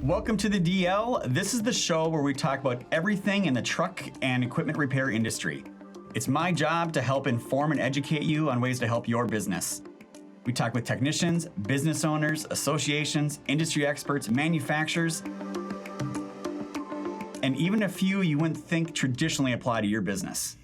Welcome to the DL. This is the show where we talk about everything in the truck and equipment repair industry. It's my job to help inform and educate you on ways to help your business. We talk with technicians, business owners, associations, industry experts, manufacturers, and even a few you wouldn't think traditionally apply to your business.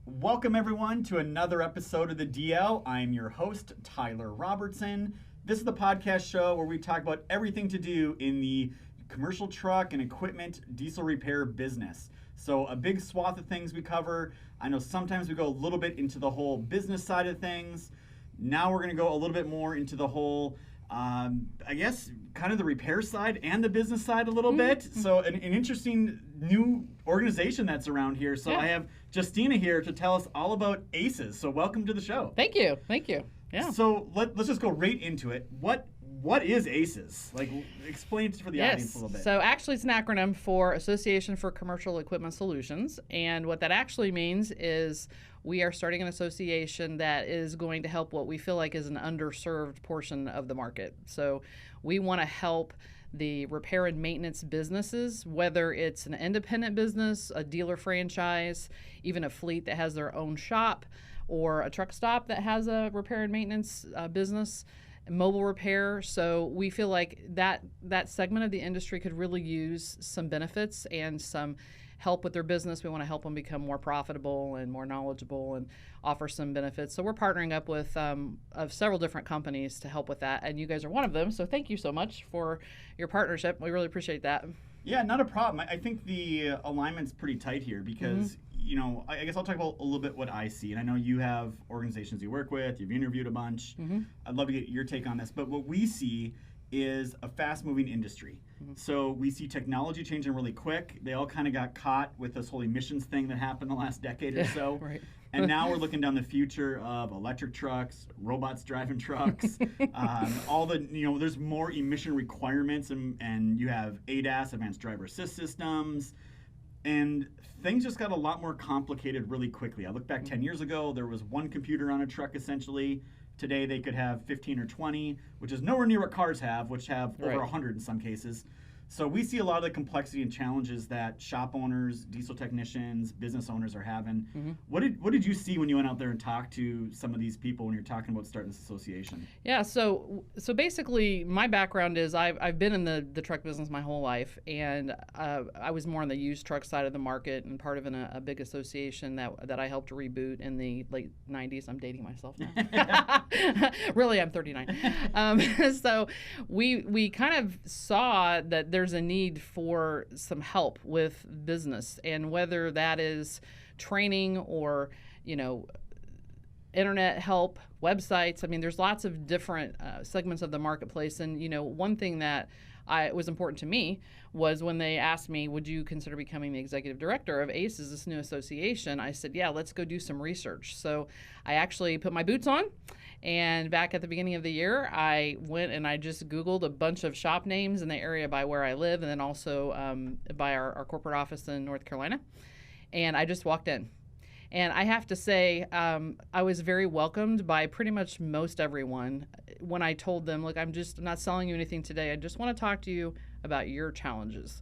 Welcome everyone to another episode of the DL. I'm your host, Tyler Robertson. This is the podcast show where we talk about everything to do in the commercial truck and equipment diesel repair business. So a big swath of things we cover. I know sometimes we go a little bit into the whole business side of things. Now we're going to go a little bit more into the whole I guess kind of the repair side and the business side a little bit. So an interesting new organization that's around here. So I have Justina here to tell us all about ACES. So welcome to the show. Thank you. Yeah. So let's just go right into it. What is ACES? Like, explain it for the audience a little bit. So actually it's an acronym for Association for Commercial Equipment Solutions. And what that actually means is we are starting an association that is going to help what we feel like is an underserved portion of the market. So we want to help the repair and maintenance businesses, whether it's an independent business, a dealer franchise, even a fleet that has their own shop, or a truck stop that has a repair and maintenance business, mobile repair. So we feel like that segment of the industry could really use some benefits and some help with their business. We want to help them become more profitable and more knowledgeable and offer some benefits. So we're partnering up with of several different companies to help with that, and you guys are one of them. So thank you so much for your partnership. We really appreciate that. Yeah, not a problem. I think the alignment's pretty tight here because you know, I guess I'll talk about a little bit what I see. And I know you have organizations you work with, you've interviewed a bunch. I'd love to get your take on this. But what we see is a fast-moving industry. So we see technology changing really quick. They all kind of got caught with this whole emissions thing that happened the last decade or so. Right. And now we're looking down the future of electric trucks, robots driving trucks, all the, you know, there's more emission requirements, and you have ADAS, advanced driver assist systems, and things just got a lot more complicated really quickly. I look back 10 years ago, there was one computer on a truck essentially. Today they could have 15 or 20, which is nowhere near what cars have, which have over 100 in some cases. So we see a lot of the complexity and challenges that shop owners, diesel technicians, business owners are having. What did you see when you went out there and talked to some of these people when you're talking about starting this association? Yeah, so basically my background is I've been in the truck business my whole life, and I was more on the used truck side of the market and part of a big association that I helped reboot in the late 90s. I'm dating myself now. Really, I'm 39. So we kind of saw that there's a need for some help with business, and whether that is training or, you know, internet help, websites. I mean, there's lots of different segments of the marketplace. And, you know, one thing that was important to me was when they asked me, would you consider becoming the executive director of ACES, this new association? I said, yeah, let's go do some research. So I actually put my boots on. And back at the beginning of the year, I went and I just Googled a bunch of shop names in the area by where I live, and then also by our corporate office in North Carolina. And I just walked in. And I have to say, I was very welcomed by pretty much most everyone when I told them, look, I'm not selling you anything today. I just want to talk to you about your challenges.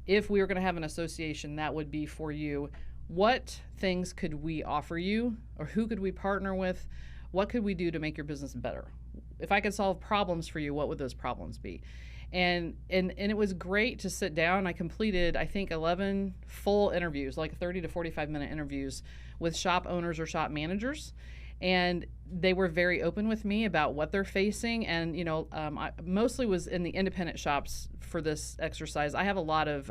If we were going to have an association, that would be for you. What things could we offer you, or who could we partner with? What could we do to make your business better? If I could solve problems for you, what would those problems be? And it was great to sit down. I completed, I think, 11 full interviews, like 30 to 45-minute interviews with shop owners or shop managers. And they were very open with me about what they're facing. And, you know, I mostly was in the independent shops for this exercise. I have a lot of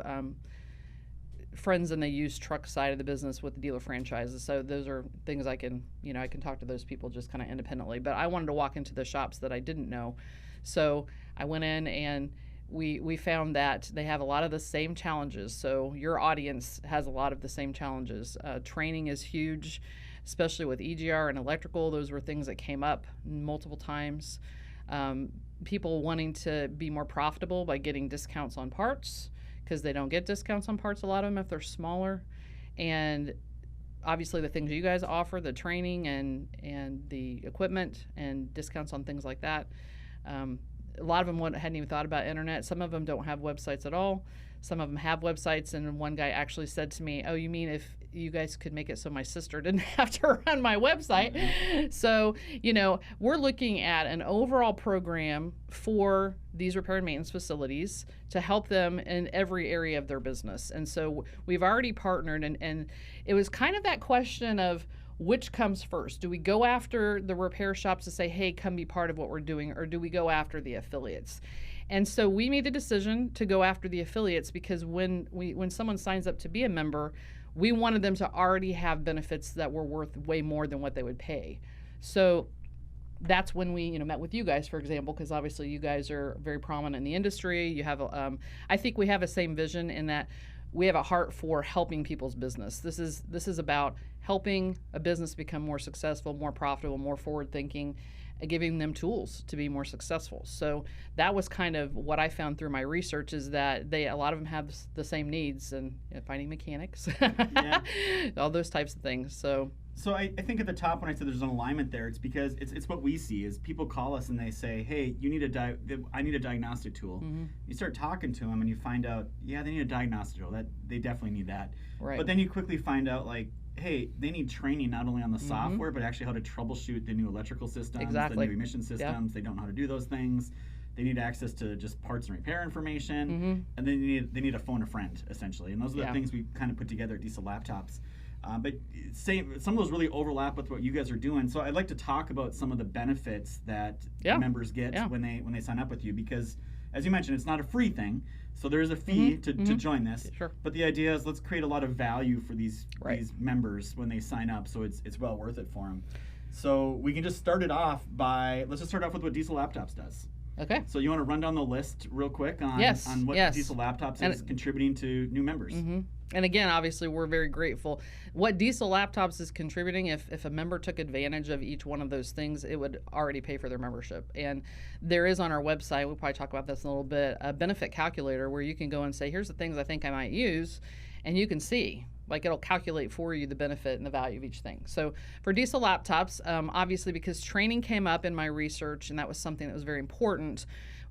friends in the used truck side of the business with the dealer franchises. So those are things I can talk to those people just kind of independently. But I wanted to walk into the shops that I didn't know. So I went in and we found that they have a lot of the same challenges. So your audience has a lot of the same challenges. Training is huge, especially with EGR and electrical. Those were things that came up multiple times. People wanting to be more profitable by getting discounts on parts, because they don't get discounts on parts, a lot of them, if they're smaller. And obviously the things you guys offer, the training and the equipment and discounts on things like that. A lot of them hadn't even thought about internet. Some of them don't have websites at all. Some of them have websites, and one guy actually said to me, "Oh, you mean if you guys could make it so my sister didn't have to run my website?" Mm-hmm. So, we're looking at an overall program for these repair and maintenance facilities to help them in every area of their business. And so we've already partnered, and it was kind of that question of, which comes first? Do we go after the repair shops to say, hey, come be part of what we're doing, or do we go after the affiliates? And so we made the decision to go after the affiliates, because when someone signs up to be a member, we wanted them to already have benefits that were worth way more than what they would pay. So that's when we met with you guys, for example, because obviously you guys are very prominent in the industry. You have, I think we have the same vision in that we have a heart for helping people's business. This is about helping a business become more successful, more profitable, more forward-thinking, giving them tools to be more successful. So that was kind of what I found through my research, is that a lot of them have the same needs, and finding mechanics, all those types of things. So I think at the top when I said there's an alignment there, it's because it's what we see is people call us and they say, hey, you need I need a diagnostic tool. Mm-hmm. You start talking to them and you find out, yeah, they need a diagnostic tool. That they definitely need that. Right. But then you quickly find out, like, hey, they need training not only on the software, but actually how to troubleshoot the new electrical systems, the new emission systems. Yep. They don't know how to do those things. They need access to just parts and repair information, and then they need to phone a friend, essentially. And those are the things we kind of put together at Diesel Laptops. But some of those really overlap with what you guys are doing. So I'd like to talk about some of the benefits that members get when they sign up with you, because, as you mentioned, it's not a free thing. So there is a fee to join this. Sure. But the idea is, let's create a lot of value for these members when they sign up, so it's well worth it for them. So we can just start it off let's just start off with what Diesel Laptops does. Okay. So you want to run down the list real quick on what Diesel Laptops is contributing to new members. Mm-hmm. And again, obviously, we're very grateful. What Diesel Laptops is contributing, if a member took advantage of each one of those things, it would already pay for their membership. And there is on our website, we'll probably talk about this in a little bit, a benefit calculator where you can go and say, here's the things I think I might use, and you can see. Like, it'll calculate for you the benefit and the value of each thing. So for Diesel Laptops, obviously, because training came up in my research, and that was something that was very important,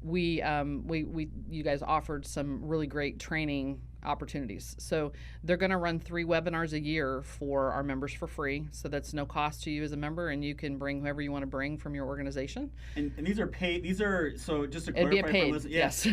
you guys offered some really great training opportunities. So they're going to run 3 webinars a year for our members for free. So that's no cost to you as a member, and you can bring whoever you want to bring from your organization. And these are paid. So just to clarify, it'd be a paid, yes.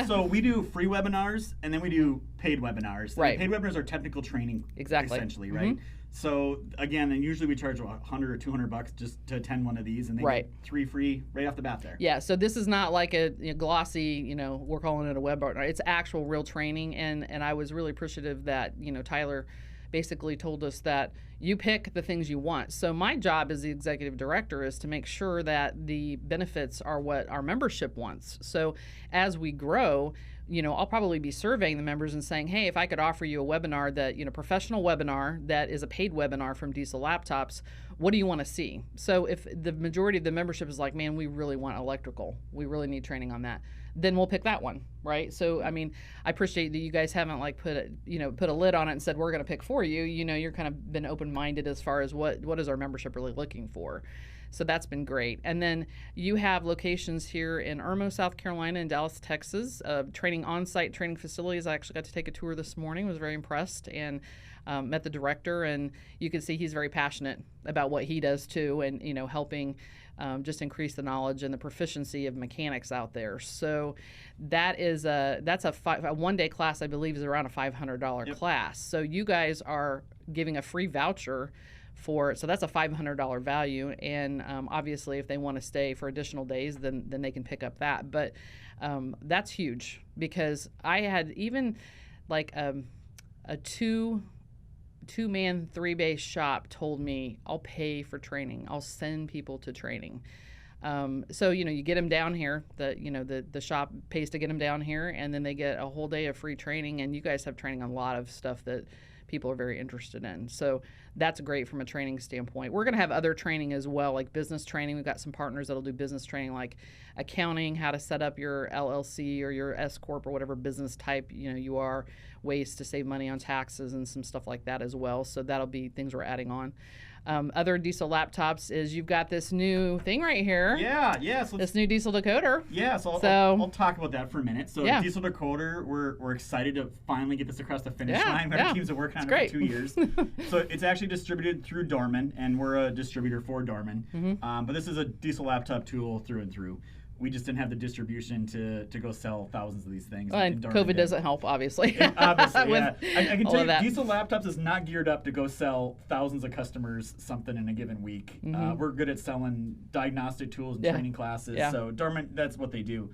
so we do free webinars, and then we do paid webinars. Right. Paid webinars are technical training, essentially, right? So again, and usually we charge $100 or $200 just to attend one of these, and they get 3 free right off the bat there. Yeah. So this is not like a glossy, we're calling it a webinar. It's actual real training, and I was really appreciative that Tyler basically told us that you pick the things you want. So my job as the executive director is to make sure that the benefits are what our membership wants. So as we grow, I'll probably be surveying the members and saying, hey, if I could offer you a webinar that, professional webinar that is a paid webinar from Diesel Laptops, what do you want to see? So if the majority of the membership is like, man, we really want electrical, we really need training on that, then we'll pick that one, right? So, I mean, I appreciate that you guys haven't put a lid on it and said, we're going to pick for you. You're kind of been open-minded as far as what is our membership really looking for. So that's been great. And then you have locations here in Irmo, South Carolina, and Dallas, Texas, training on-site training facilities. I actually got to take a tour this morning, was very impressed, and met the director, and you can see he's very passionate about what he does too, and helping just increase the knowledge and the proficiency of mechanics out there. So that's a one-day class, I believe, is around a $500 class. So you guys are giving a free voucher so that's a $500 value, and obviously if they want to stay for additional days, then they can pick up that. But that's huge, because I had even like a two-man, 3-bay shop told me, I'll pay for training, I'll send people to training. So you get them down here, the shop pays to get them down here, and then they get a whole day of free training, and you guys have training on a lot of stuff that people are very interested in. So that's great from a training standpoint. We're going to have other training as well, like business training. We've got some partners that'll do business training, like accounting, how to set up your LLC or your S Corp or whatever business type you are, ways to save money on taxes and some stuff like that as well. So that'll be things we're adding on. Other diesel laptops is you've got this new thing right here. Yeah. So this new diesel decoder. Yeah, so I'll talk about that for a minute. So diesel decoder, we're excited to finally get this across the finish line. Our teams have worked on it for 2 years. So it's actually distributed through Dorman, and we're a distributor for Dorman. But this is a diesel laptop tool through and through. We just didn't have the distribution to go sell thousands of these things. Well, and COVID doesn't help, obviously. Obviously, yeah. I can tell you, diesel laptops is not geared up to go sell thousands of customers something in a given week. We're good at selling diagnostic tools and training classes. So Dorman, that's what they do.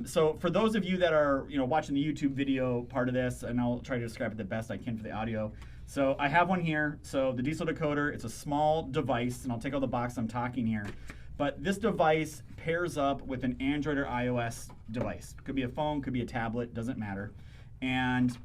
So for those of you that are watching the YouTube video part of this, and I'll try to describe it the best I can for the audio. So I have one here. So the diesel decoder, it's a small device, and I'll take out the box I'm talking here. But this device pairs up with an Android or iOS device. Could be a phone, could be a tablet, doesn't matter. And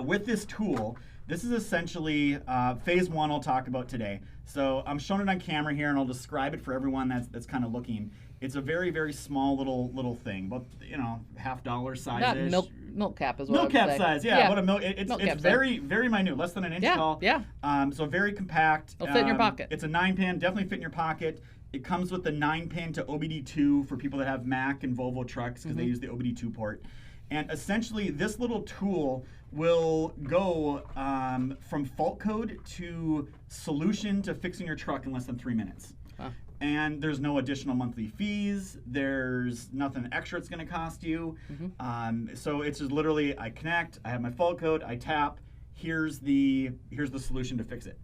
with this tool, this is essentially phase one I'll talk about today. So I'm showing it on camera here, and I'll describe it for everyone that's kind of looking. It's a very, very small little thing, but $50 size-ish. Not milk cap is what milk cap size, What a milk. It's very, very minute, less than an inch tall. So very compact. It'll fit in your pocket. It's a 9-pin, definitely fit in your pocket. It comes with the 9-pin to OBD2 for people that have Mac and Volvo trucks because they use the OBD2 port. And essentially, this little tool will go from fault code to solution to fixing your truck in less than 3 minutes. Wow. And there's no additional monthly fees. There's nothing extra it's going to cost you. So it's just literally, I connect, I have my fault code, I tap, here's the solution to fix it.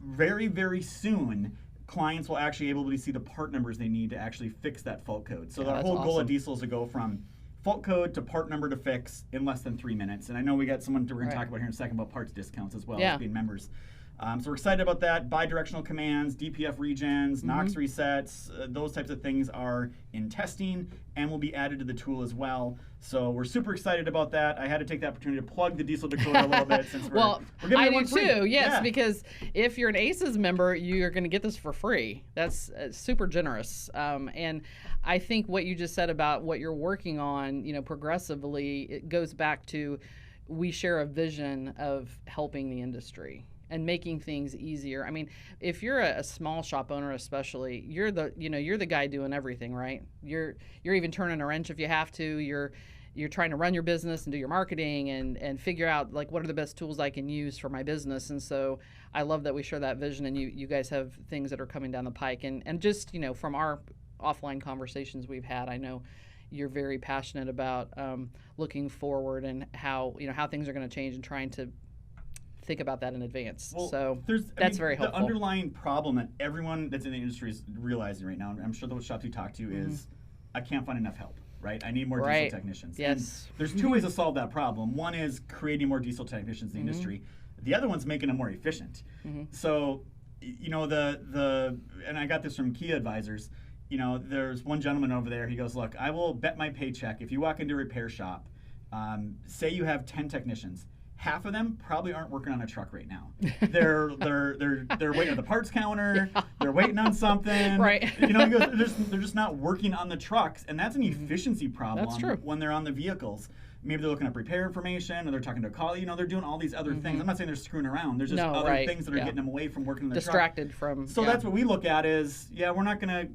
Very, very soon, clients will actually be able to see the part numbers they need to actually fix that fault code. So the whole goal of diesel is to go from fault code to part number to fix in less than 3 minutes. And I know we got someone we're going to talk about here in a second about parts discounts as well as being members. So we're excited about that. Bi-directional commands, DPF regens, NOx resets, those types of things are in testing and will be added to the tool as well. So we're super excited about that. I had to take the opportunity to plug the diesel decoder a little bit since we're giving I it do one free. too, yes, because if you're an ACES member, you're going to get this for free. That's super generous. And I think what you just said about what you're working on, progressively, it goes back to we share a vision of helping the industry and making things easier. I mean, if you're a small shop owner, especially, you're the guy doing everything, right? You're even turning a wrench if you have to. You're trying to run your business and do your marketing and figure out like what are the best tools I can use for my business. And so I love that we share that vision, and you guys have things that are coming down the pike. And just from our offline conversations we've had, I know you're very passionate about looking forward and how things are going to change and trying to think about that in advance. Well, so that's very helpful. The underlying problem that everyone that's in the industry is realizing right now, and I'm sure those shops you talk to, is I can't find enough help, right? I need more diesel technicians. Yes. And there's two ways to solve that problem. One is creating more diesel technicians in the industry. The other one's making them more efficient. So, and I got this from Kia advisors, there's one gentleman over there, he goes, look, I will bet my paycheck if you walk into a repair shop, say you have 10 technicians, half of them probably aren't working on a truck right now. They're waiting at the parts counter. They're waiting on something. Right. He goes, they're just not working on the trucks, and that's an efficiency problem. That's true. When they're on the vehicles. Maybe they're looking up repair information, or they're talking to a colleague. They're doing all these other things. I'm not saying they're screwing around. There's just other things that are getting them away from working on the distracted truck. from. So that's what we look at is, we're not gonna,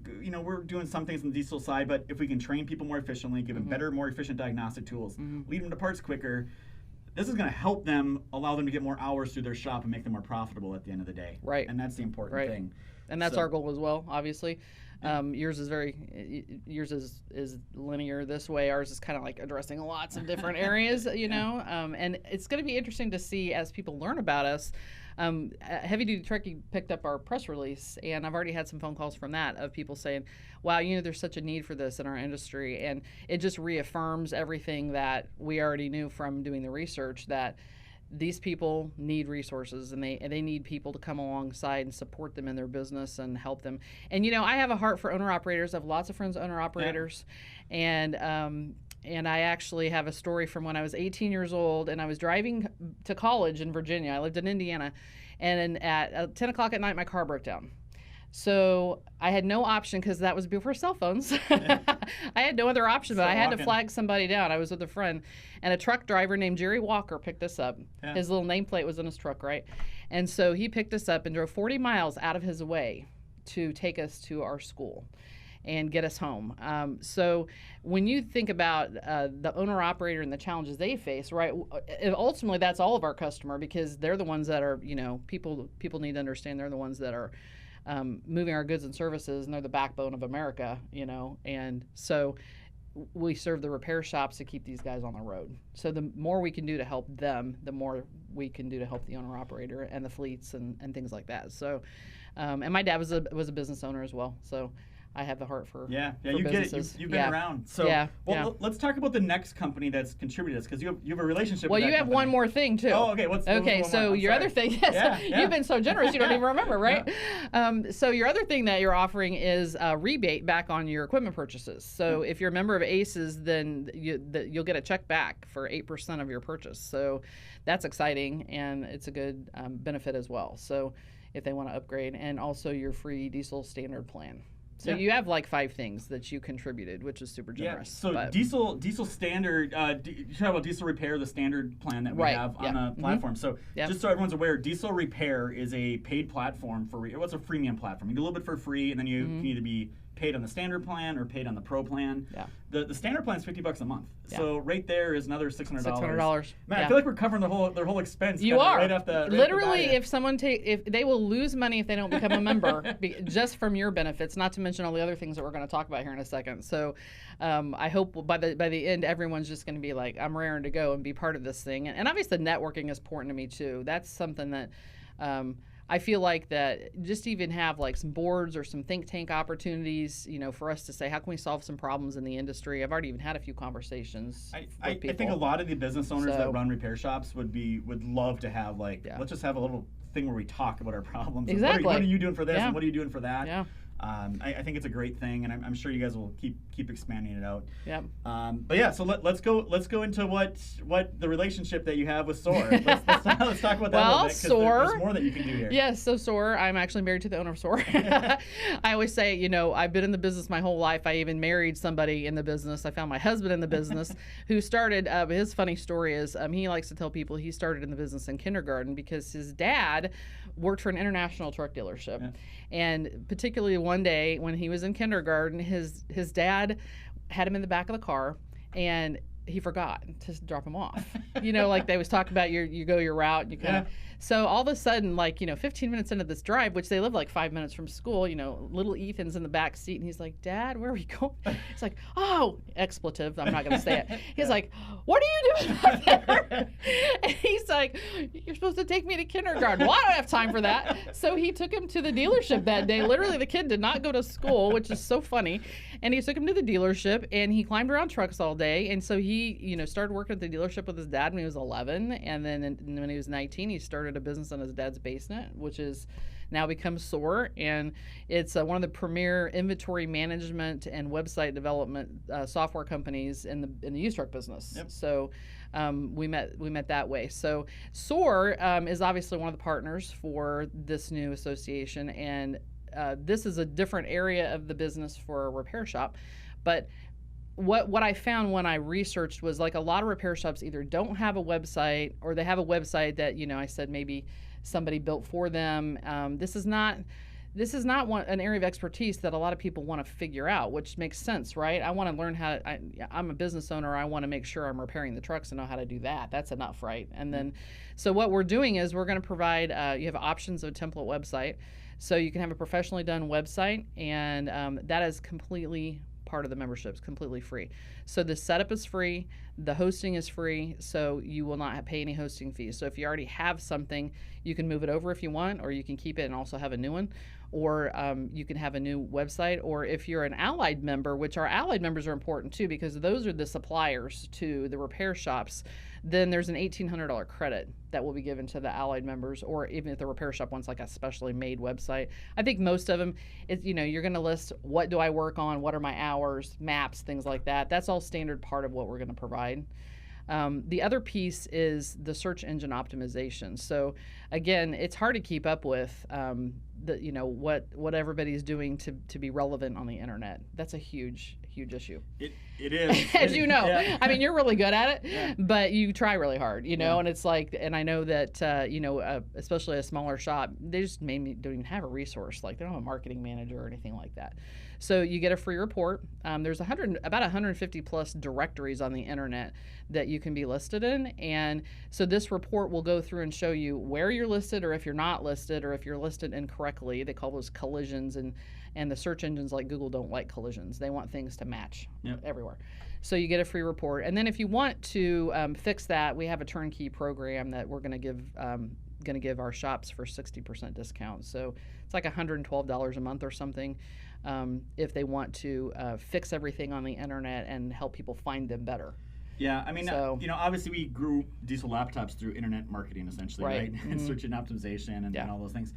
we're doing some things on the diesel side, but if we can train people more efficiently, give them better, more efficient diagnostic tools, lead them to parts quicker. This is going to help them, allow them to get more hours through their shop and make them more profitable at the end of the day. Right. And that's the important thing. And that's our goal as well, obviously. Yours is linear this way. Ours is kind of like addressing lots of different areas, and it's going to be interesting to see as people learn about us. Heavy Duty Trucking picked up our press release, and I've already had some phone calls from that of people saying, wow, there's such a need for this in our industry. And it just reaffirms everything that we already knew from doing the research, that these people need resources, and they need people to come alongside and support them in their business and help them. And I have a heart for owner operators. I have lots of friends owner operators, and And I actually have a story from when I was 18 years old and I was driving to college in Virginia. I lived in Indiana. And at 10 o'clock at night, my car broke down. So I had no option, because that was before cell phones. I had no other option, but I had to flag somebody down. I was with a friend, and a truck driver named Jerry Walker picked us up. Yeah. His little nameplate was in his truck, right? And so he picked us up and drove 40 miles out of his way to take us to our school and get us home. So when you think about the owner-operator and the challenges they face, right, ultimately that's all of our customer, because they're the ones that are, people need to understand they're the ones that are moving our goods and services, and they're the backbone of America, and so we serve the repair shops to keep these guys on the road. So the more we can do to help them, the more we can do to help the owner-operator and the fleets and things like that. So, and my dad was a business owner as well, so I have the heart for you businesses. Get it. You've been around. So let's talk about the next company that's contributed to this, because you have a relationship. Well, with you have company. One more thing too. Oh, okay. Okay. So your other thing, yes, you've been so generous you don't even remember, right? Yeah. So your other thing that you're offering is a rebate back on your equipment purchases. So if you're a member of ACES, then you'll get a check back for 8% of your purchase. So that's exciting, and it's a good benefit as well. So if they want to upgrade, and also your free diesel standard plan. So you have like 5 things that you contributed, which is super generous. So diesel standard, you talk about diesel repair, the standard plan that we have on the platform. So just so everyone's aware, diesel repair is a paid platform for, what's a freemium platform? You do a little bit for free, and then you can either be paid on the standard plan or paid on the pro plan. Yeah. The standard plan is $50 a month. Yeah. So right there is another $600. $600. Man, I feel like we're covering their whole expense. You are. Right off the literally, if someone if they will lose money if they don't become a member, just from your benefits. Not to mention all the other things that we're going to talk about here in a second. So, I hope by the end everyone's just going to be like, I'm raring to go and be part of this thing. And obviously, networking is important to me too. That's something that. I feel like that just even have like some boards or some think tank opportunities, for us to say, how can we solve some problems in the industry? I've already even had a few conversations with people. I think a lot of the business owners that run repair shops would love to have let's just have a little thing where we talk about our problems. Exactly. What are you doing for this? And what are you doing for that? Yeah. I think it's a great thing, and I'm sure you guys will keep expanding it out. Yep. But yeah, so let's go into what the relationship that you have with SOAR. Let's talk about that a little bit, because there's more that you can do here. Yes, so SOAR, I'm actually married to the owner of SOAR. I always say, I've been in the business my whole life. I even married somebody in the business. I found my husband in the business who started, his funny story is he likes to tell people he started in the business in kindergarten because his dad worked for an international truck dealership. Yeah. And particularly one day when he was in kindergarten, his dad had him in the back of the car, and he forgot to drop him off. Like they was talking about you go your route, and you kind of. So all of a sudden, 15 minutes into this drive, which they live like 5 minutes from school, little Ethan's in the back seat, and he's like, "Dad, where are we going?" He's like, "Oh," expletive, I'm not going to say it. He's like, "What are you doing up there?" And he's like, "You're supposed to take me to kindergarten." Well, I don't have time for that. So he took him to the dealership that day. Literally, the kid did not go to school, which is so funny. And he took him to the dealership, and he climbed around trucks all day. And so he, started working at the dealership with his dad when he was 11. And then when he was 19, he started a business in his dad's basement, which is now become SOAR. And it's one of the premier inventory management and website development software companies in the used truck business. Yep. So we met that way. So SOAR is obviously one of the partners for this new association, and this is a different area of the business for a repair shop. But what I found when I researched was a lot of repair shops either don't have a website, or they have a website that I said maybe somebody built for them. This is not an area of expertise that a lot of people want to figure out, which makes sense, right? I want to learn how. I'm a business owner. I want to make sure I'm repairing the trucks and know how to do that. That's enough, right? And then, so what we're doing is we're going to provide. You have options of a template website, so you can have a professionally done website, and that is completely part of the membership. Is completely free. So the setup is free. The hosting is free, so you will not pay any hosting fees. So if you already have something, you can move it over if you want, or you can keep it and also have a new one, or you can have a new website. Or if you're an allied member, which our allied members are important too, because those are the suppliers to the repair shops, then there's an $1,800 credit that will be given to the allied members, or even if the repair shop wants like a specially made website. I think most of them, you're going to list what do I work on, what are my hours, maps, things like that. That's all standard part of what we're going to provide. The other piece is the search engine optimization. So again, it's hard to keep up with what everybody's doing to be relevant on the internet. That's a huge issue. It is. As you know. Yeah. I mean, you're really good at it, yeah. but you try really hard, Yeah. and it's like, and I know that, especially a smaller shop, they just maybe don't even have a resource. Like they don't have a marketing manager or anything like that. So you get a free report. There's about 150 plus directories on the internet that you can be listed in. And so this report will go through and show you where you're listed, or if you're not listed, or if you're listed incorrectly. They call those collisions, and the search engines like Google don't like collisions. They want things to match everywhere. So you get a free report. And then if you want to fix that, we have a turnkey program that we're going to give our shops for 60% discount. So it's like $112 a month or something if they want to fix everything on the internet and help people find them better. Yeah, I mean, obviously we grew Diesel laptops through internet marketing, essentially, right? Mm-hmm. And search engine optimization and all those things.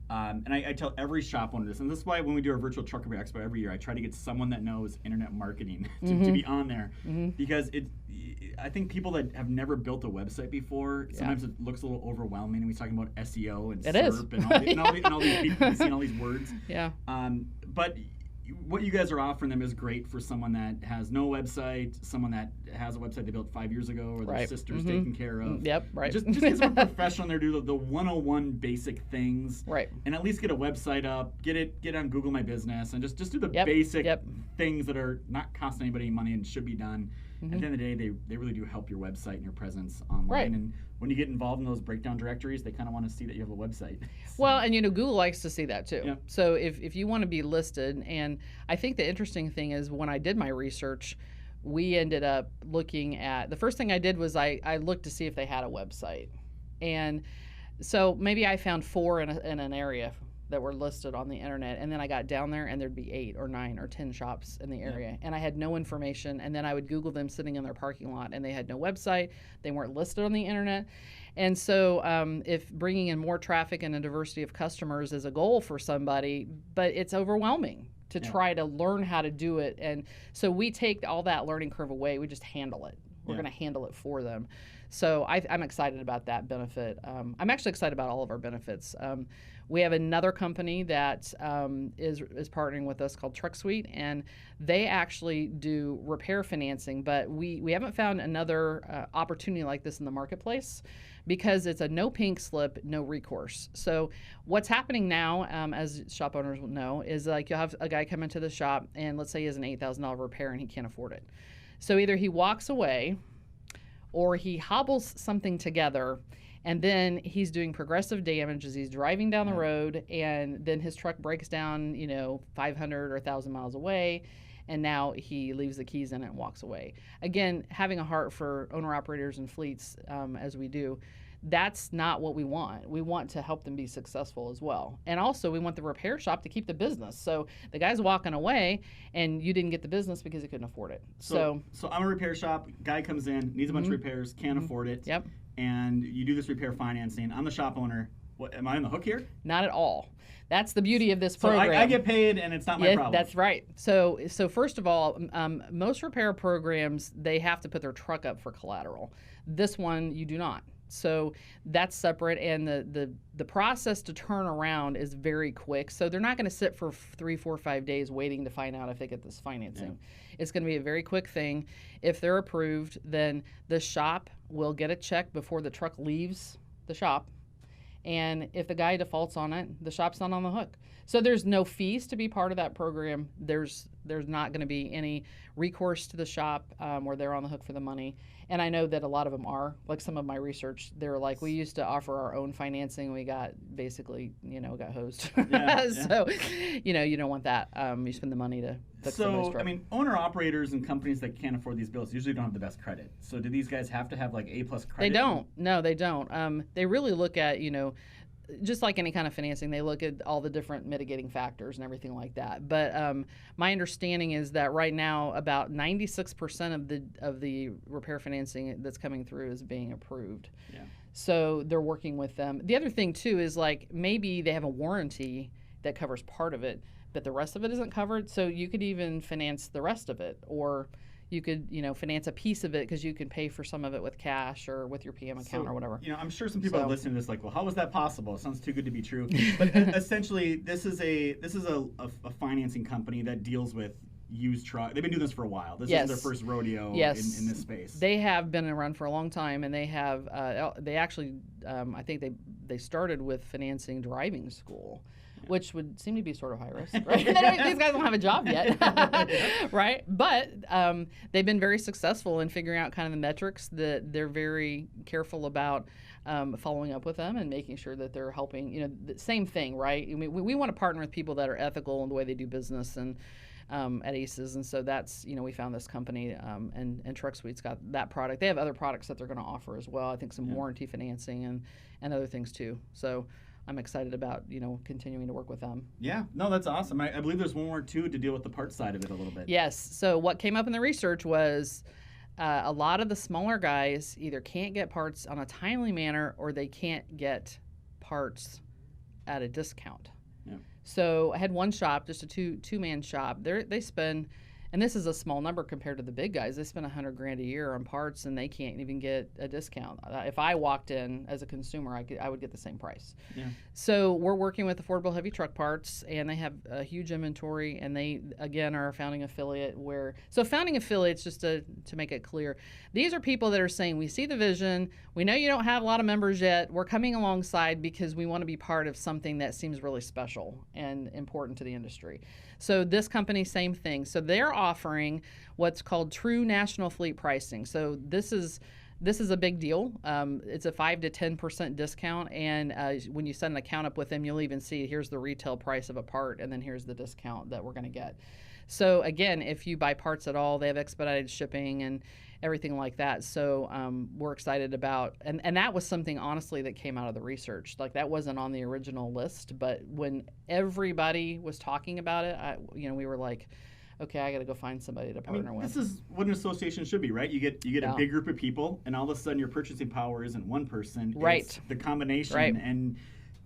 And I tell every shop owner this, and this is why when we do our virtual truck repair expo every year, I try to get someone that knows internet marketing to be on there, because I think people that have never built a website before, sometimes it looks a little overwhelming. And we're talking about SEO and SERP and all these people, you see all these words. Yeah. But what you guys are offering them is great for someone that has no website, someone that has a website they built 5 years ago, or their sister's taken care of. Yep, right. Just get someone professional there, do the 101 basic things, right? And at least get a website up, get on Google My Business, and just do the basic things that are not costing anybody money and should be done. At the end of the day, they really do help your website and your presence online. Right. And when you get involved in those breakdown directories, they kind of want to see that you have a website. Well, and Google likes to see that too. Yeah. So if you want to be listed, and I think the interesting thing is when I did my research, we ended up looking at, the first thing I did was I looked to see if they had a website. And so maybe I found 4 in an area that were listed on the internet, and then I got down there and there'd be 8 or 9 or 10 shops in the area, and I had no information. And then I would Google them sitting in their parking lot, and they had no website, they weren't listed on the internet. And so if bringing in more traffic and a diversity of customers is a goal for somebody, but it's overwhelming to try to learn how to do it. And so we take all that learning curve away, we just handle it. We're going to handle it for them. So I'm excited about that benefit. I'm actually excited about all of our benefits. We have another company that is partnering with us called Truck Suite, and they actually do repair financing, but we haven't found another opportunity like this in the marketplace, because it's a no pink slip, no recourse. So what's happening now, as shop owners will know, is like you'll have a guy come into the shop, and let's say he has an $8,000 repair and he can't afford it. So either he walks away or he hobbles something together, and then he's doing progressive damage as he's driving down the road, and then his truck breaks down, 500 or 1,000 miles away, and now he leaves the keys in it and walks away. Again, having a heart for owner-operators and fleets, as we do, that's not what we want. We want to help them be successful as well. And also, we want the repair shop to keep the business. So the guy's walking away, and you didn't get the business because he couldn't afford it. So I'm a repair shop. Guy comes in, needs a bunch of repairs, can't afford it. Yep. And you do this repair financing. I'm the shop owner. What, am I on the hook here? Not at all. That's the beauty of this program. So I get paid, and it's not my problem. That's right. So first of all, most repair programs, they have to put their truck up for collateral. This one, you do not. So that's separate, and the process to turn around is very quick. So they're not going to sit for 3, 4, 5 days waiting to find out if they get this financing. Yeah. It's going to be a very quick thing. If they're approved, then the shop will get a check before the truck leaves the shop. And if the guy defaults on it, the shop's not on the hook. So there's no fees to be part of that program. There's There's not going to be any recourse to the shop where they're on the hook for the money. And I know that a lot of them are. Like some of my research, they're like, we used to offer our own financing. We got basically, got hosed. Yeah, So, you don't want that. You spend the money to fix somebody's truck. I mean, owner-operators and companies that can't afford these bills usually don't have the best credit. So do these guys have to have like A+ credit? They don't. No, they don't. They really look at, just like any kind of financing, they look at all the different mitigating factors and everything like that. But my understanding is that right now, about 96% of the repair financing that's coming through is being approved. Yeah. So they're working with them. The other thing too is like maybe they have a warranty that covers part of it, but the rest of it isn't covered. So you could even finance the rest of it, or you could, finance a piece of it because you can pay for some of it with cash or with your PM account or whatever. I'm sure some people are listening to this like, well, how is that possible? It sounds too good to be true. But essentially, this is a financing company that deals with used truck. They've been doing this for a while. This is their first rodeo in this space. They have been around for a long time, and they have they actually I think they started with financing driving school. Which would seem to be sort of high risk, right? These guys don't have a job yet, right? But they've been very successful in figuring out kind of the metrics that they're very careful about following up with them and making sure that they're helping. The same thing, right? I mean, we want to partner with people that are ethical in the way they do business and at ACES, and so that's we found this company and Truck Suite's got that product. They have other products that they're going to offer as well. I think some warranty financing and other things too. So I'm excited about continuing to work with them. Yeah, no, that's awesome. I believe there's one more too to deal with the parts side of it a little bit. Yes. So what came up in the research was a lot of the smaller guys either can't get parts on a timely manner or they can't get parts at a discount. Yeah. So I had one shop, just a two-man shop. They spend, and this is a small number compared to the big guys, they spend $100,000 a year on parts and they can't even get a discount. If I walked in as a consumer, I would get the same price. Yeah. So we're working with Affordable Heavy Truck Parts, and they have a huge inventory, and they, again, are a founding affiliate so founding affiliates, just to make it clear, these are people that are saying, we see the vision, we know you don't have a lot of members yet, we're coming alongside because we want to be part of something that seems really special and important to the industry. So this company, same thing. So they're offering what's called true national fleet pricing. So this is a big deal. It's a 5 to 10% discount, and when you set an account up with them, you'll even see here's the retail price of a part, and then here's the discount that we're going to get. So again, if you buy parts at all, they have expedited shipping and everything like that. So we're excited about, and that was something honestly that came out of the research. Like that wasn't on the original list, but when everybody was talking about it, we were like, okay, I got to go find somebody to partner with. This is what an association should be, right? You get a big group of people, and all of a sudden your purchasing power isn't one person. Right. It's the combination. Right. And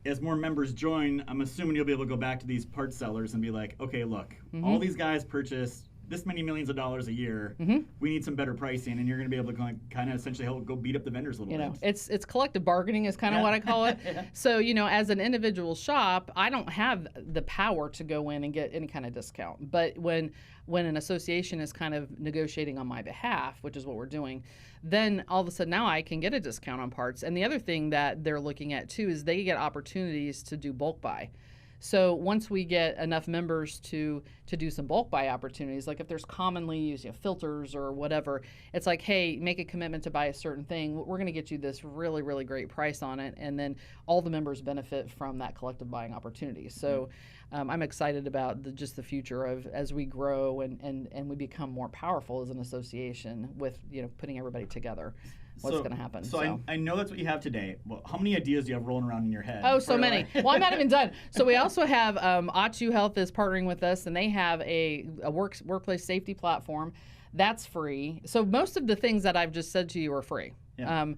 as more members join, I'm assuming you'll be able to go back to these part sellers and be like, okay, look, all these guys purchase this many millions of dollars a year. We need some better pricing, and you're going to be able to kind of essentially help go beat up the vendors a little bit. It's collective bargaining is kind of what I call it. So as an individual shop, I don't have the power to go in and get any kind of discount. But when an association is kind of negotiating on my behalf, which is what we're doing, then all of a sudden now I can get a discount on parts. And the other thing that they're looking at too is they get opportunities to do bulk buy. So once we get enough members to do some bulk buy opportunities, like if there's commonly used filters or whatever, it's like, hey, make a commitment to buy a certain thing. We're going to get you this really, really great price on it. And then all the members benefit from that collective buying opportunity. So I'm excited about just the future of as we grow and we become more powerful as an association with putting everybody together. What's going to happen? So I know that's what you have today. Well, how many ideas do you have rolling around in your head? Oh, so many. Well, I'm not even done. So we also have Achu Health is partnering with us, and they have a workplace safety platform that's free. So most of the things that I've just said to you are free. Yeah.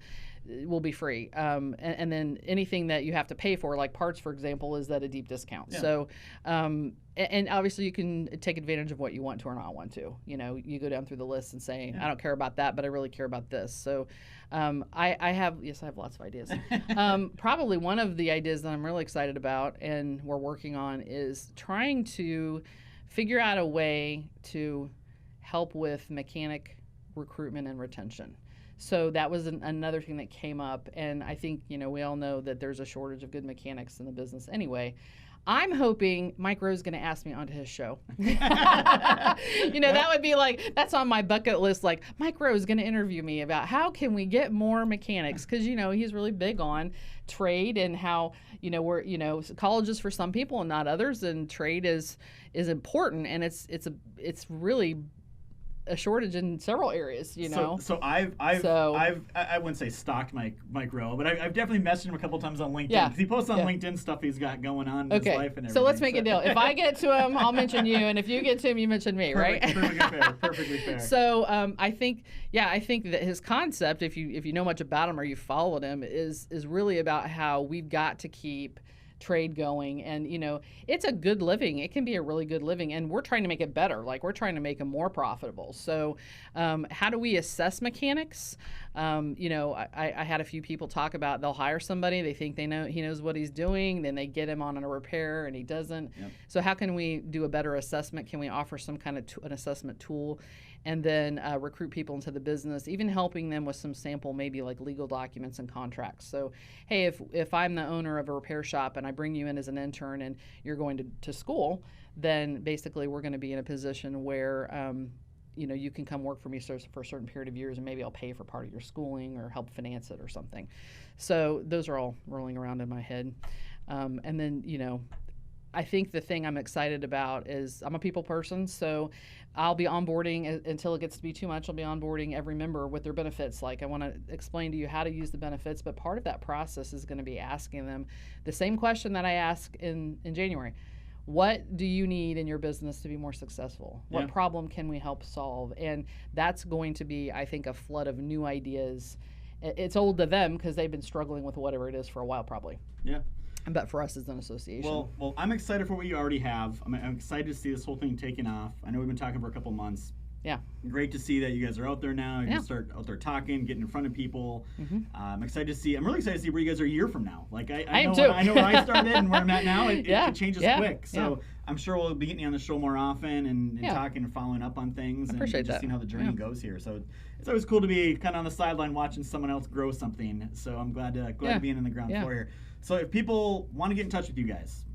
Will be free. And then anything that you have to pay for, like parts, for example, is at a deep discount. Yeah. So, and obviously you can take advantage of what you want to or not want to. You go down through the list and say, I don't care about that, but I really care about this. So I have lots of ideas. Probably one of the ideas that I'm really excited about and we're working on is trying to figure out a way to help with mechanic recruitment and retention. So that was another thing that came up, and I think we all know that there's a shortage of good mechanics in the business anyway. I'm hoping Mike Rowe's going to ask me onto his show. That would be like, that's on my bucket list. Like, Mike Rowe's going to interview me about how can we get more mechanics? Because, he's really big on trade and how, college is for some people and not others. And trade is important. And it's really a shortage in several areas, So I wouldn't say stalked Mike Rowe, but I've definitely messaged him a couple times on LinkedIn. Because he posts on LinkedIn stuff he's got going on in his life and everything. So let's make a deal. If I get to him, I'll mention you, and if you get to him, you mention me, right? Perfectly fair. So I think that his concept, if you know much about him or you followed him, is really about how we've got to keep trade going, and it's a good living. It can be a really good living, and we're trying to make it better. Like, we're trying to make them more profitable. So how do we assess mechanics? I had a few people talk about, they'll hire somebody, they think he knows what he's doing, then they get him on a repair and he doesn't. Yep. So how can we do a better assessment? Can we offer some kind of an assessment tool? And then recruit people into the business, even helping them with some sample, maybe like legal documents and contracts. So, hey, if I'm the owner of a repair shop and I bring you in as an intern and you're going to school, then basically we're going to be in a position where you can come work for me for a certain period of years, and maybe I'll pay for part of your schooling or help finance it or something. So those are all rolling around in my head. And then, I think the thing I'm excited about is I'm a people person, so I'll be onboarding until it gets to be too much. I'll be onboarding every member with their benefits. Like, I want to explain to you how to use the benefits, but part of that process is going to be asking them the same question that I asked in January. What do you need in your business to be more successful? What problem can we help solve? And that's going to be, I think, a flood of new ideas. It's old to them because they've been struggling with whatever it is for a while, probably. Yeah. But for us as an association. Well, I'm excited for what you already have. I'm excited to see this whole thing taking off. I know we've been talking for a couple months. Yeah. Great to see that you guys are out there now. You can start out there talking, getting in front of people. Mm-hmm. I'm really excited to see where you guys are a year from now. Like, I know where I started and where I'm at now. It changes quick. So I'm sure we'll be getting you on the show more often and talking and following up on things and just seeing how the journey goes here. So it's always cool to be kind of on the sideline watching someone else grow something. So I'm glad to be in the ground floor here. So if people want to get in touch with you guys,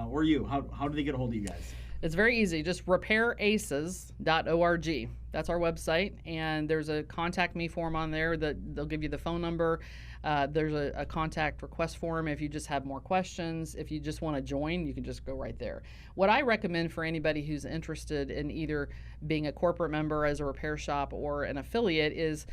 or you, how do they get a hold of you guys? It's very easy. Just repairaces.org. That's our website, and there's a contact me form on there that they'll give you the phone number. There's a contact request form if you just have more questions. If you just want to join, you can just go right there. What I recommend for anybody who's interested in either being a corporate member as a repair shop or an affiliate is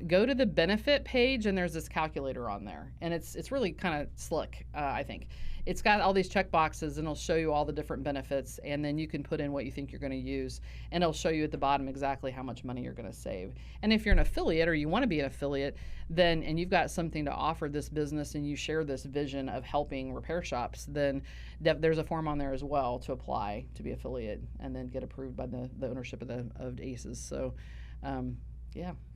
go to the benefit page, and there's this calculator on there. And it's really kind of slick, I think. It's got all these check boxes, and it'll show you all the different benefits, and then you can put in what you think you're going to use, and it'll show you at the bottom exactly how much money you're going to save. And if you're an affiliate or you want to be an affiliate, then and you've got something to offer this business and you share this vision of helping repair shops, then there's a form on there as well to apply to be affiliate and then get approved by the ownership of ACES. So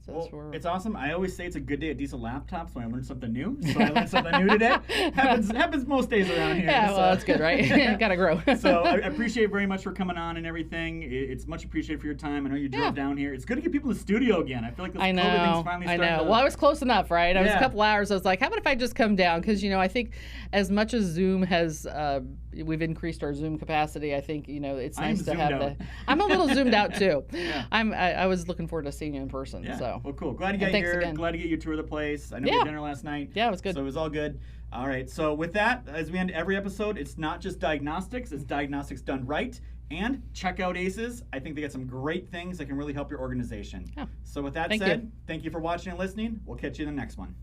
so it's awesome. I always say it's a good day at Diesel Laptops when I learn something new. So I learned something new today. Happens most days around here. Yeah, well, that's good, right? Gotta grow. So I appreciate very much for coming on and everything. It's much appreciated for your time. I know you drove down here. It's good to get people in the studio again. I feel like this COVID thing's finally starting. Well, I was close enough, right? I was a couple hours. I was like, how about if I just come down? Because I think as much as Zoom has, we've increased our Zoom capacity. I think it's nice to have I'm a little zoomed out too. Yeah. I was looking forward to seeing you in person. Yeah. So. Well, cool. Glad you got here. Again. Glad to get you a tour of the place. I know we had dinner last night. Yeah, it was good. So it was all good. All right. So with that, as we end every episode, it's not just diagnostics. It's diagnostics done right. And check out ACES. I think they got some great things that can really help your organization. Yeah. So with that said, thank you for watching and listening. We'll catch you in the next one.